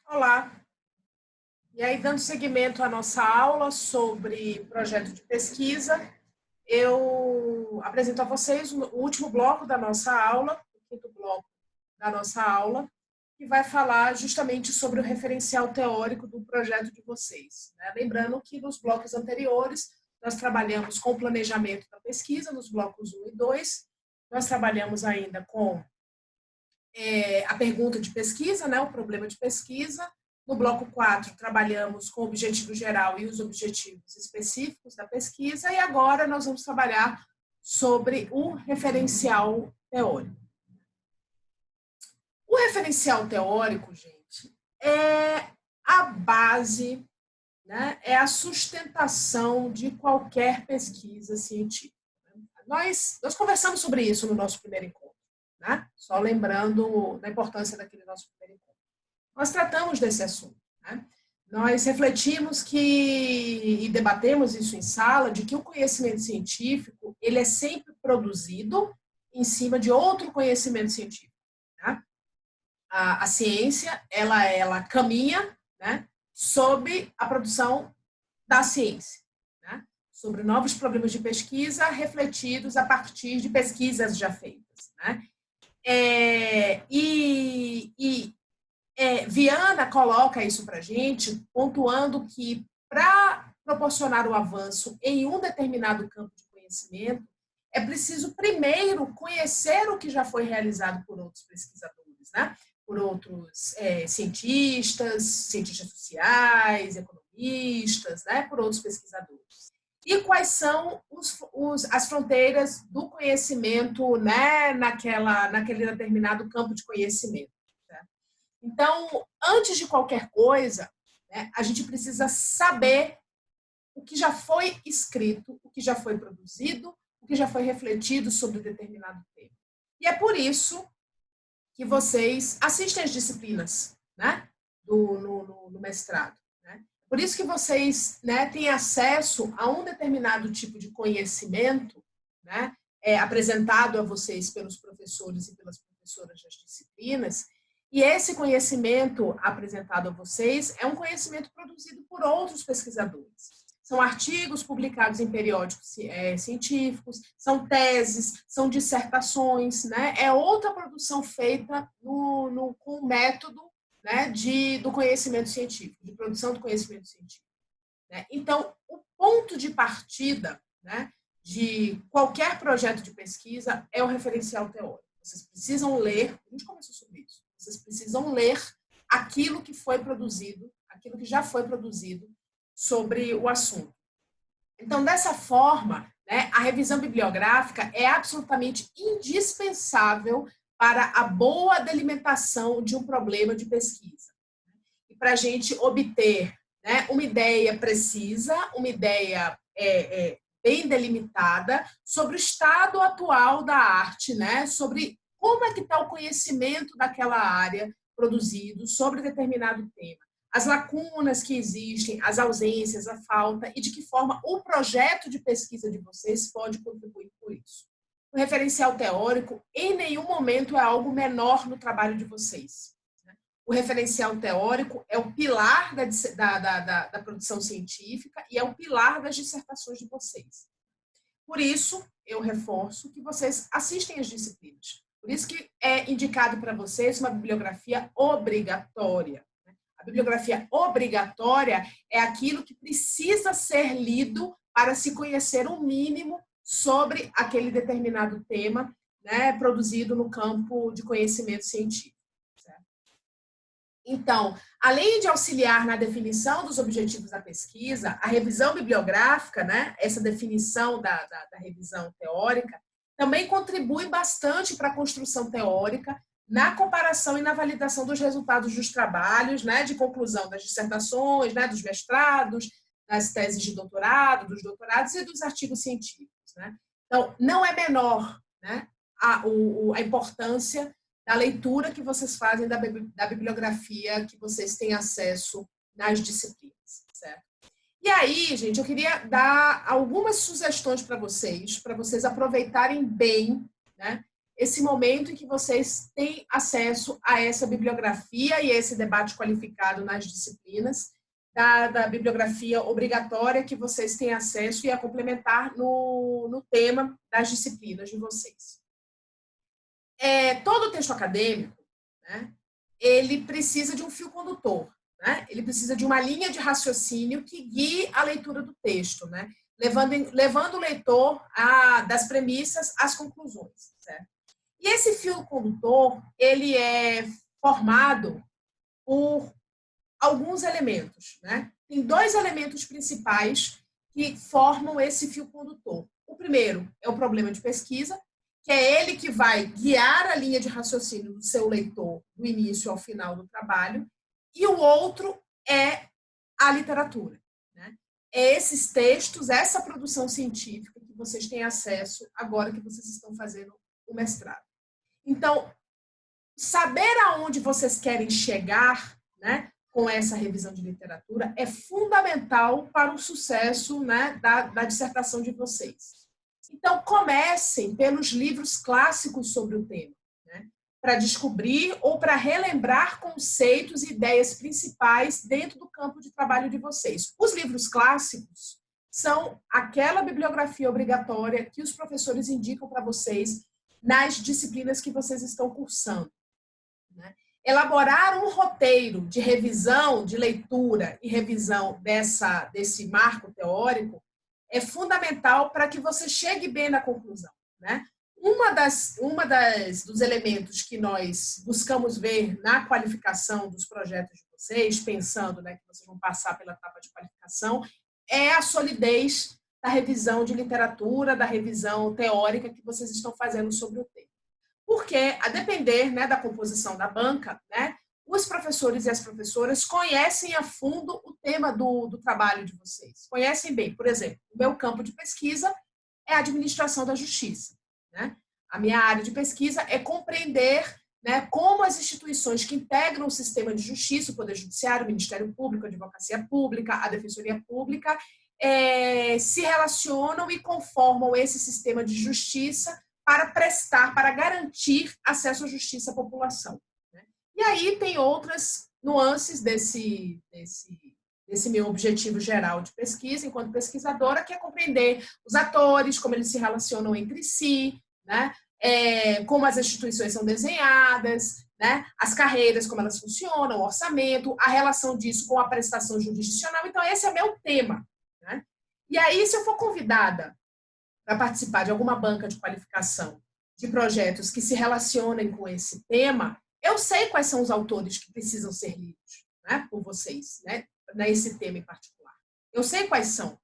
Olá! E aí, dando seguimento à nossa aula sobre projeto de pesquisa, eu apresento a vocês o último bloco da nossa aula, o quinto bloco da nossa aula, que vai falar justamente sobre o referencial teórico do projeto de vocês, né? Lembrando que nos blocos anteriores nós trabalhamos com o planejamento da pesquisa, nos blocos 1 e 2, nós trabalhamos ainda com a pergunta de pesquisa, né, o problema de pesquisa. No bloco 4, trabalhamos com o objetivo geral e os objetivos específicos da pesquisa, e agora nós vamos trabalhar sobre o referencial teórico. O referencial teórico, gente, é a base, né, é a sustentação de qualquer pesquisa científica. Nós conversamos sobre isso no nosso primeiro encontro, né? Só lembrando da importância daquele nosso primeiro encontro. Nós tratamos desse assunto, né? Nós refletimos e debatemos isso em sala, de que o conhecimento científico ele é sempre produzido em cima de outro conhecimento científico, né? A ciência, ela caminha, né, sob a produção da ciência, né, sobre novos problemas de pesquisa refletidos a partir de pesquisas já feitas, né? Viana coloca isso para a gente, pontuando que para proporcionar o avanço em um determinado campo de conhecimento, é preciso primeiro conhecer o que já foi realizado por outros pesquisadores, né? Por outros cientistas sociais, economistas, né? Por outros pesquisadores. E quais são as fronteiras do conhecimento, né? Naquele determinado campo de conhecimento. Então, antes de qualquer coisa, né, a gente precisa saber o que já foi escrito, o que já foi produzido, o que já foi refletido sobre determinado tema. E é por isso que vocês assistem às disciplinas, né, no mestrado. Né? Por isso que vocês, né, têm acesso a um determinado tipo de conhecimento, né, apresentado a vocês pelos professores e pelas professoras das disciplinas. E esse conhecimento apresentado a vocês é um conhecimento produzido por outros pesquisadores. São artigos publicados em periódicos científicos, são teses, são dissertações, né? É outra produção feita com o método, né, do conhecimento científico, de produção do conhecimento científico. Né? Então, o ponto de partida, né, de qualquer projeto de pesquisa é o referencial teórico. Vocês precisam ler, a gente conversou sobre isso, vocês precisam ler aquilo que foi produzido, aquilo que já foi produzido sobre o assunto. Então, dessa forma, né, a revisão bibliográfica é absolutamente indispensável para a boa delimitação de um problema de pesquisa. E para a gente obter, né, uma ideia precisa, uma ideia bem delimitada sobre o estado atual da arte, né? Sobre como é que está o conhecimento daquela área produzido sobre determinado tema, as lacunas que existem, as ausências, a falta e de que forma o projeto de pesquisa de vocês pode contribuir com isso. O referencial teórico em nenhum momento é algo menor no trabalho de vocês. O referencial teórico é o pilar da produção científica e é o pilar das dissertações de vocês. Por isso, eu reforço que vocês assistem às disciplinas. Por isso que é indicado para vocês uma bibliografia obrigatória. A bibliografia obrigatória é aquilo que precisa ser lido para se conhecer o mínimo sobre aquele determinado tema, né, produzido no campo de conhecimento científico. Então, além de auxiliar na definição dos objetivos da pesquisa, a revisão bibliográfica, né, essa definição da revisão teórica, também contribui bastante para a construção teórica, na comparação e na validação dos resultados dos trabalhos, né, de conclusão das dissertações, né, dos mestrados, das teses de doutorado, dos doutorados e dos artigos científicos. Né? Então, não é menor, né, a importância da leitura que vocês fazem da bibliografia que vocês têm acesso nas disciplinas, certo? E aí, gente, eu queria dar algumas sugestões para vocês aproveitarem bem, né, esse momento em que vocês têm acesso a essa bibliografia e esse debate qualificado nas disciplinas, da bibliografia obrigatória que vocês têm acesso e a complementar no tema das disciplinas de vocês. Todo texto acadêmico, né, ele precisa de um fio condutor, né? Ele precisa de uma linha de raciocínio que guie a leitura do texto, né? Levando o leitor das premissas às conclusões, certo? E esse fio condutor, ele é formado por alguns elementos, né? Tem 2 elementos principais que formam esse fio condutor. O primeiro é o problema de pesquisa, que é ele que vai guiar a linha de raciocínio do seu leitor do início ao final do trabalho, e o outro é a literatura, né? É esses textos, essa produção científica que vocês têm acesso agora que vocês estão fazendo o mestrado. Então, saber aonde vocês querem chegar, né, com essa revisão de literatura é fundamental para o sucesso, né, da dissertação de vocês. Então, comecem pelos livros clássicos sobre o tema, né, para descobrir ou para relembrar conceitos e ideias principais dentro do campo de trabalho de vocês. Os livros clássicos são aquela bibliografia obrigatória que os professores indicam para vocês nas disciplinas que vocês estão cursando, né? Elaborar um roteiro de revisão, de leitura e revisão desse marco teórico é fundamental para que você chegue bem na conclusão, né? Dos elementos que nós buscamos ver na qualificação dos projetos de vocês, pensando, né, que vocês vão passar pela etapa de qualificação, é a solidez da revisão de literatura, da revisão teórica que vocês estão fazendo sobre o tema. Porque, a depender, né, da composição da banca, né, os professores e as professoras conhecem a fundo o tema do trabalho de vocês. Conhecem bem. Por exemplo, o meu campo de pesquisa é a administração da justiça, né? A minha área de pesquisa é compreender, né, como as instituições que integram o sistema de justiça, o Poder Judiciário, o Ministério Público, a Advocacia Pública, a Defensoria Pública, se relacionam e conformam esse sistema de justiça para garantir acesso à justiça à população, né? E aí tem outras nuances desse meu objetivo geral de pesquisa, enquanto pesquisadora, que é compreender os atores, como eles se relacionam entre si, né? Como as instituições são desenhadas, né? As carreiras, como elas funcionam, o orçamento, a relação disso com a prestação jurisdicional. Então, esse é meu tema, né? E aí, se eu for convidada para participar de alguma banca de qualificação de projetos que se relacionem com esse tema, eu sei quais são os autores que precisam ser lidos, né, por vocês, né, nesse tema em particular. Eu sei quais são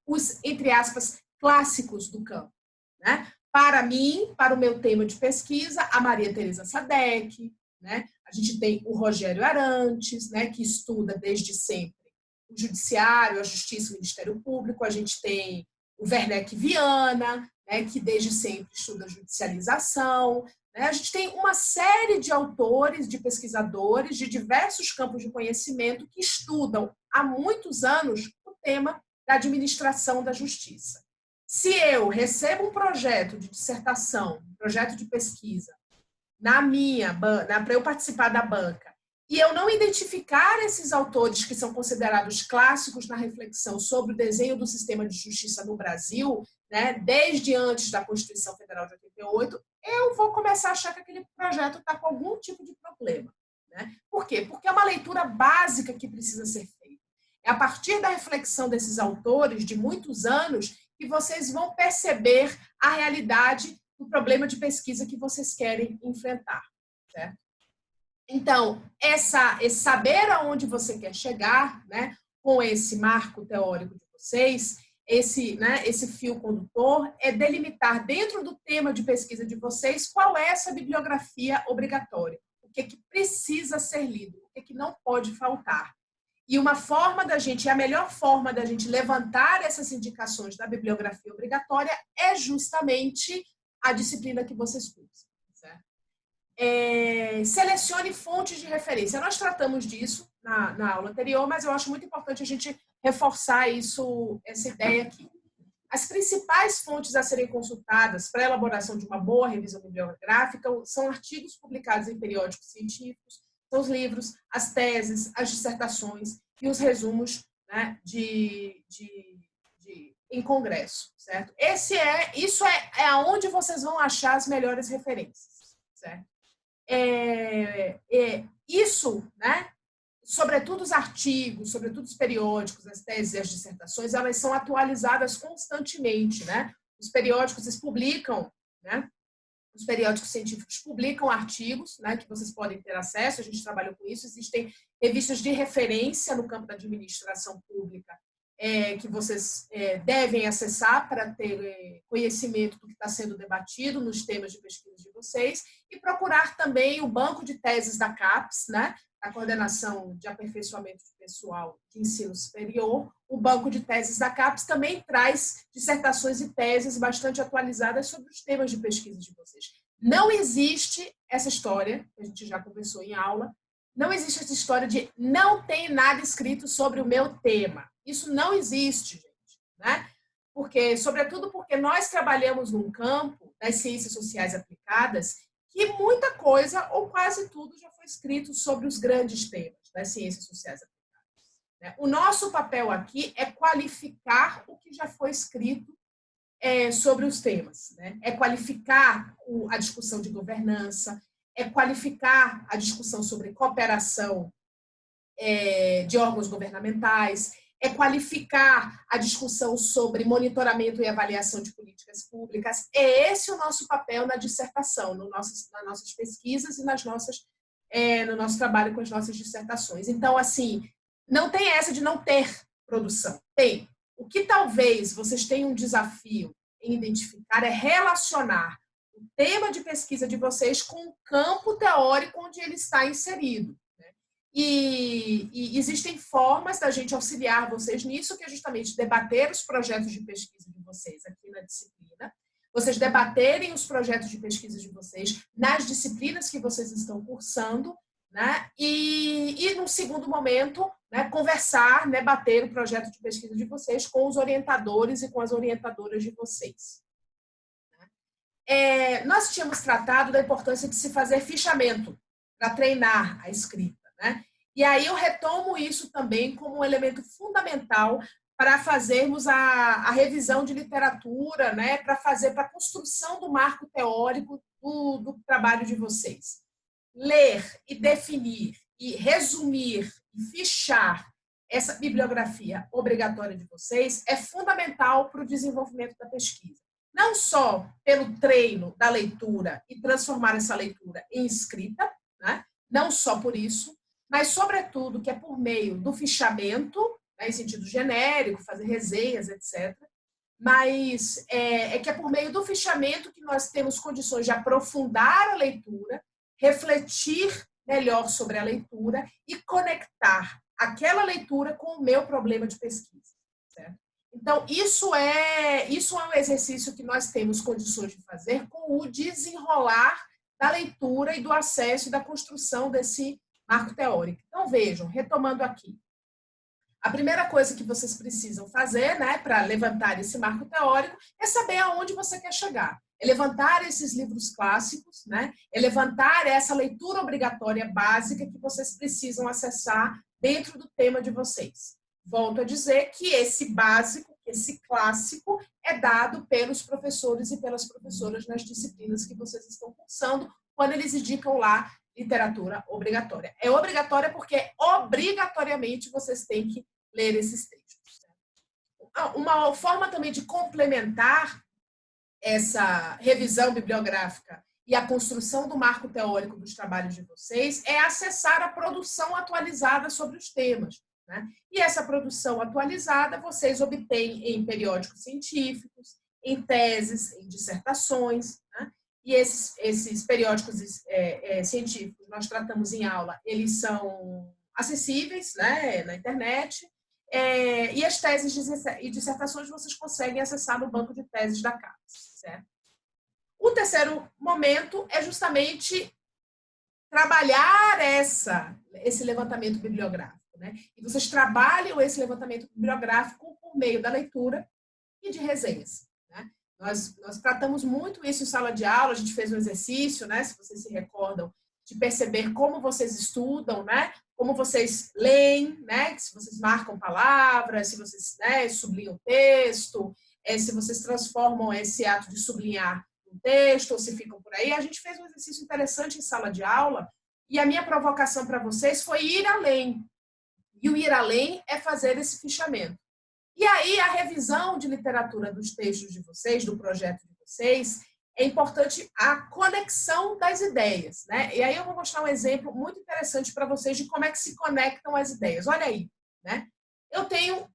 os, entre aspas, clássicos do campo, né? Para mim, para o meu tema de pesquisa, a Maria Teresa Sadek, né? A gente tem o Rogério Arantes, né, que estuda desde sempre o Judiciário, a Justiça e o Ministério Público. A gente tem o Werneck Viana, né, que desde sempre estuda judicialização, né? A gente tem uma série de autores, de pesquisadores de diversos campos de conhecimento que estudam há muitos anos o tema da administração da justiça. Se eu recebo um projeto de dissertação, um projeto de pesquisa, para eu participar da banca, e eu não identificar esses autores que são considerados clássicos na reflexão sobre o desenho do sistema de justiça no Brasil, né, desde antes da Constituição Federal de 88, eu vou começar a achar que aquele projeto está com algum tipo de problema, né? Por quê? Porque é uma leitura básica que precisa ser feita. É a partir da reflexão desses autores de muitos anos que vocês vão perceber a realidade do problema de pesquisa que vocês querem enfrentar, certo? Então, esse saber aonde você quer chegar, né, com esse marco teórico de vocês, esse fio condutor, é delimitar dentro do tema de pesquisa de vocês qual é essa bibliografia obrigatória, o que precisa ser lido, o que não pode faltar. E a melhor forma da gente levantar essas indicações da bibliografia obrigatória é justamente a disciplina que vocês cursam, certo? Selecione fontes de referência. Nós tratamos disso na aula anterior, mas eu acho muito importante a gente reforçar essa ideia aqui. as principais fontes a serem consultadas para a elaboração de uma boa revisão bibliográfica são artigos publicados em periódicos científicos, são os livros, as teses, as dissertações e os resumos, né, em congresso, certo? Isso é aonde vocês vão achar as melhores referências, certo? Isso, né? Sobretudo os artigos, sobretudo os periódicos, as teses e as dissertações, elas são atualizadas constantemente, né? Os periódicos eles publicam, né? Os periódicos científicos publicam artigos, né, que vocês podem ter acesso, a gente trabalhou com isso, existem revistas de referência no campo da administração pública que vocês devem acessar para ter conhecimento do que está sendo debatido nos temas de pesquisa de vocês e procurar também o banco de teses da CAPES, né, a Coordenação de Aperfeiçoamento de Pessoal de Ensino Superior. O banco de teses da CAPES também traz dissertações e teses bastante atualizadas sobre os temas de pesquisa de vocês. Não existe essa história, que a gente já conversou em aula, não existe essa história de não tem nada escrito sobre o meu tema. Isso não existe, gente, né? Sobretudo porque nós trabalhamos num campo das ciências sociais aplicadas que muita coisa, ou quase tudo, já foi escrito sobre os grandes temas das ciências sociais aplicadas. O nosso papel aqui é qualificar o que já foi escrito sobre os temas. Né? É qualificar a discussão de governança, é qualificar a discussão sobre cooperação de órgãos governamentais, é qualificar a discussão sobre monitoramento e avaliação de políticas públicas. É esse o nosso papel na dissertação, nas nossas pesquisas e no nosso trabalho com as nossas dissertações. Então, assim, não tem essa de não ter produção. Tem. O que talvez vocês tenham um desafio em identificar é relacionar o tema de pesquisa de vocês com o campo teórico onde ele está inserido. E existem formas da gente auxiliar vocês nisso, que é justamente debater os projetos de pesquisa de vocês aqui na disciplina, vocês debaterem os projetos de pesquisa de vocês nas disciplinas que vocês estão cursando, né? E num segundo momento, né, conversar, né, bater o projeto de pesquisa de vocês com os orientadores e com as orientadoras de vocês. Nós tínhamos tratado da importância de se fazer fichamento para treinar a escrita. Né? E aí eu retomo isso também como um elemento fundamental para fazermos a revisão de literatura, né? Para a construção do marco teórico do trabalho de vocês. Ler e definir e resumir e fichar essa bibliografia obrigatória de vocês é fundamental para o desenvolvimento da pesquisa. Não só pelo treino da leitura e transformar essa leitura em escrita, né? Não só por isso, mas, sobretudo, que é por meio do fichamento, né, em sentido genérico, fazer resenhas, etc., mas que é por meio do fichamento que nós temos condições de aprofundar a leitura, refletir melhor sobre a leitura e conectar aquela leitura com o meu problema de pesquisa. Certo? Então, isso é um exercício que nós temos condições de fazer com o desenrolar da leitura e do acesso e da construção desse marco teórico. Então, vejam, retomando aqui. A primeira coisa que vocês precisam fazer, né, para levantar esse marco teórico é saber aonde você quer chegar. É levantar esses livros clássicos, né, é levantar essa leitura obrigatória básica que vocês precisam acessar dentro do tema de vocês. Volto a dizer que esse básico, esse clássico, é dado pelos professores e pelas professoras nas disciplinas que vocês estão cursando, quando eles indicam lá literatura obrigatória. É obrigatória porque obrigatoriamente vocês têm que ler esses textos. Uma forma também de complementar essa revisão bibliográfica e a construção do marco teórico dos trabalhos de vocês é acessar a produção atualizada sobre os temas. Né? E essa produção atualizada vocês obtêm em periódicos científicos, em teses, em dissertações, né? E esses periódicos científicos, nós tratamos em aula, eles são acessíveis, né, na internet, e as teses e dissertações vocês conseguem acessar no banco de teses da CAPES. Certo? O terceiro momento é justamente trabalhar esse levantamento bibliográfico. Né? E vocês trabalham esse levantamento bibliográfico por meio da leitura e de resenhas, né? Nós tratamos muito isso em sala de aula, a gente fez um exercício, né, se vocês se recordam, de perceber como vocês estudam, né, como vocês leem, né, se vocês marcam palavras, se vocês, né, sublinham o texto, se vocês transformam esse ato de sublinhar um texto ou se ficam por aí. A gente fez um exercício interessante em sala de aula e a minha provocação para vocês foi ir além. E o ir além é fazer esse fichamento. E aí, a revisão de literatura dos textos de vocês, do projeto de vocês, é importante a conexão das ideias, né? E aí eu vou mostrar um exemplo muito interessante para vocês de como é que se conectam as ideias. Olha aí, né? Eu tenho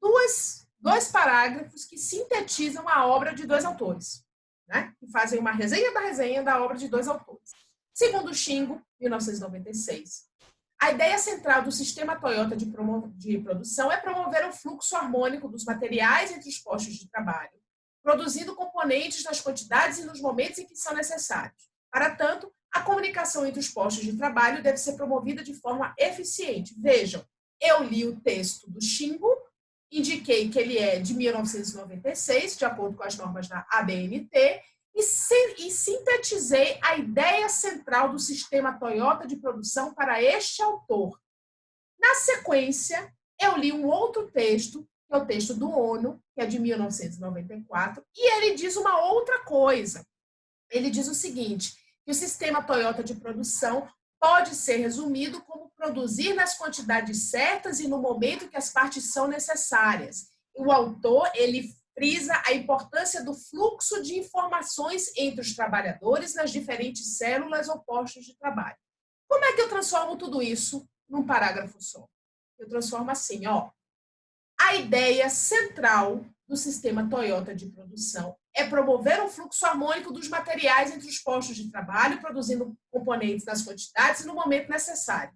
dois parágrafos que sintetizam a obra de dois autores, né? Que fazem uma resenha da obra de dois autores. Segundo Shingo, 1996. A ideia central do sistema Toyota de produção é promover o fluxo harmônico dos materiais entre os postos de trabalho, produzindo componentes nas quantidades e nos momentos em que são necessários. Para tanto, a comunicação entre os postos de trabalho deve ser promovida de forma eficiente. Vejam, eu li o texto do Shingo, indiquei que ele é de 1996, de acordo com as normas da ABNT, e sintetizei a ideia central do sistema Toyota de produção para este autor. Na sequência, eu li um outro texto, que é o texto do Ono, que é de 1994, e ele diz uma outra coisa. Ele diz o seguinte, que o sistema Toyota de produção pode ser resumido como produzir nas quantidades certas e no momento que as partes são necessárias. O autor, ele frisa a importância do fluxo de informações entre os trabalhadores nas diferentes células ou postos de trabalho. Como é que eu transformo tudo isso num parágrafo só? Eu transformo assim, ó. A ideia central do sistema Toyota de produção é promover um fluxo harmônico dos materiais entre os postos de trabalho, produzindo componentes nas quantidades e no momento necessário.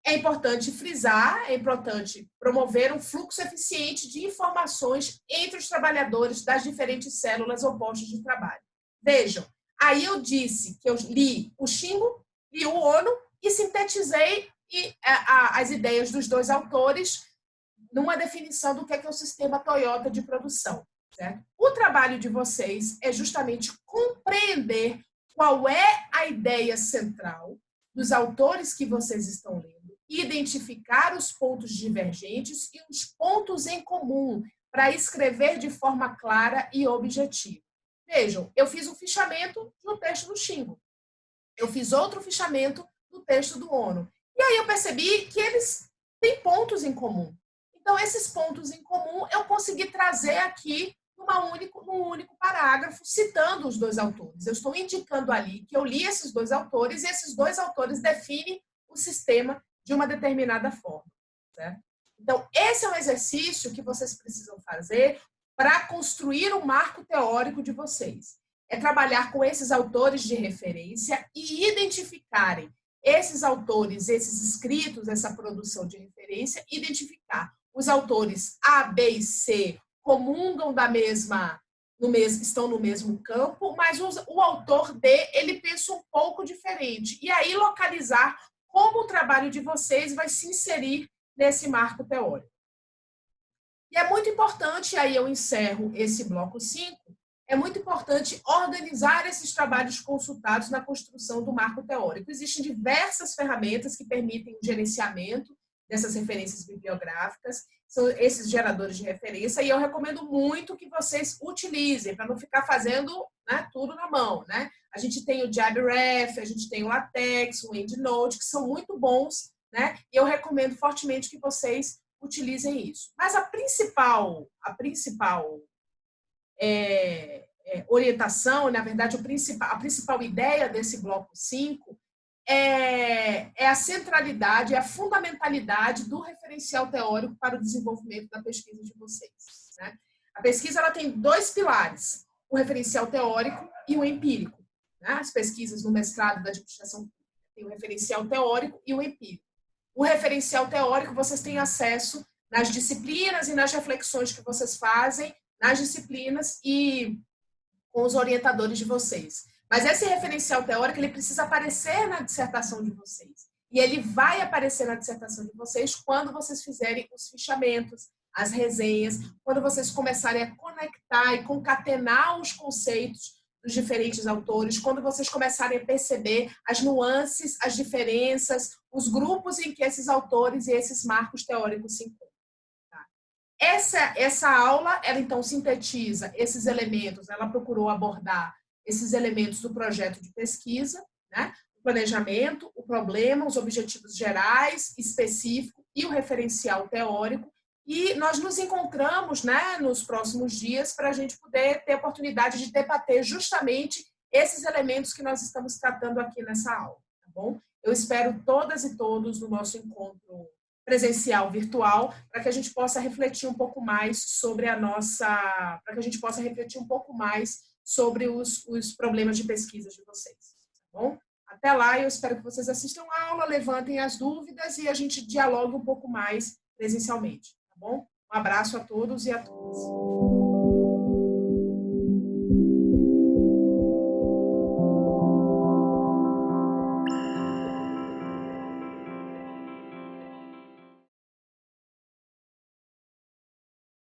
É importante frisar, é importante promover um fluxo eficiente de informações entre os trabalhadores das diferentes células ou postos de trabalho. Vejam, aí eu disse que eu li o Shingo, li o Ono e sintetizei as ideias dos dois autores numa definição do que é o sistema Toyota de produção. Certo? O trabalho de vocês é justamente compreender qual é a ideia central dos autores que vocês estão lendo, identificar os pontos divergentes e os pontos em comum para escrever de forma clara e objetiva. Vejam, eu fiz um fichamento no texto do Shingo. Eu fiz outro fichamento no texto do Ono. E aí eu percebi que eles têm pontos em comum. Então, esses pontos em comum eu consegui trazer aqui num único parágrafo, citando os dois autores. Eu estou indicando ali que eu li esses dois autores e esses dois autores definem o sistema de uma determinada forma. Certo? Então, esse é um exercício que vocês precisam fazer para construir o marco teórico de vocês. É trabalhar com esses autores de referência e identificarem esses autores, esses escritos, essa produção de referência, identificar os autores A, B e C comungam estão no mesmo campo, mas o autor D, ele pensa um pouco diferente. E aí localizar como o trabalho de vocês vai se inserir nesse marco teórico. E é muito importante, aí eu encerro esse bloco 5, é muito importante organizar esses trabalhos consultados na construção do marco teórico. Existem diversas ferramentas que permitem o gerenciamento dessas referências bibliográficas, são esses geradores de referência, e eu recomendo muito que vocês utilizem, para não ficar fazendo, né, tudo na mão. Né? A gente tem o JabRef, a gente tem o LaTeX, o EndNote, que são muito bons, né? E eu recomendo fortemente que vocês utilizem isso. Mas a principal orientação, na verdade, a principal ideia desse bloco 5 é a centralidade, a fundamentalidade do referencial teórico para o desenvolvimento da pesquisa de vocês. Né? A pesquisa ela tem dois pilares, o referencial teórico e o empírico. Né? As pesquisas no mestrado da administração têm o referencial teórico e o empírico. O referencial teórico vocês têm acesso nas disciplinas e nas reflexões que vocês fazem nas disciplinas e com os orientadores de vocês. Mas esse referencial teórico ele precisa aparecer na dissertação de vocês. E ele vai aparecer na dissertação de vocês quando vocês fizerem os fichamentos, as resenhas, quando vocês começarem a conectar e concatenar os conceitos dos diferentes autores, quando vocês começarem a perceber as nuances, as diferenças, os grupos em que esses autores e esses marcos teóricos se encontram. Tá? Essa aula, ela então sintetiza esses elementos, ela procurou abordar esses elementos do projeto de pesquisa, né? O planejamento, o problema, os objetivos gerais, específico e o referencial teórico. E nós nos encontramos, né, nos próximos dias para a gente poder ter a oportunidade de debater justamente esses elementos que nós estamos tratando aqui nessa aula, tá bom? Eu espero todas e todos no nosso encontro presencial virtual para que a gente possa refletir um pouco mais sobre para que a gente possa refletir um pouco mais sobre os problemas de pesquisa de vocês, tá bom? Até lá, eu espero que vocês assistam a aula, levantem as dúvidas e a gente dialogue um pouco mais presencialmente. Tá bom? Um abraço a todos e a todas.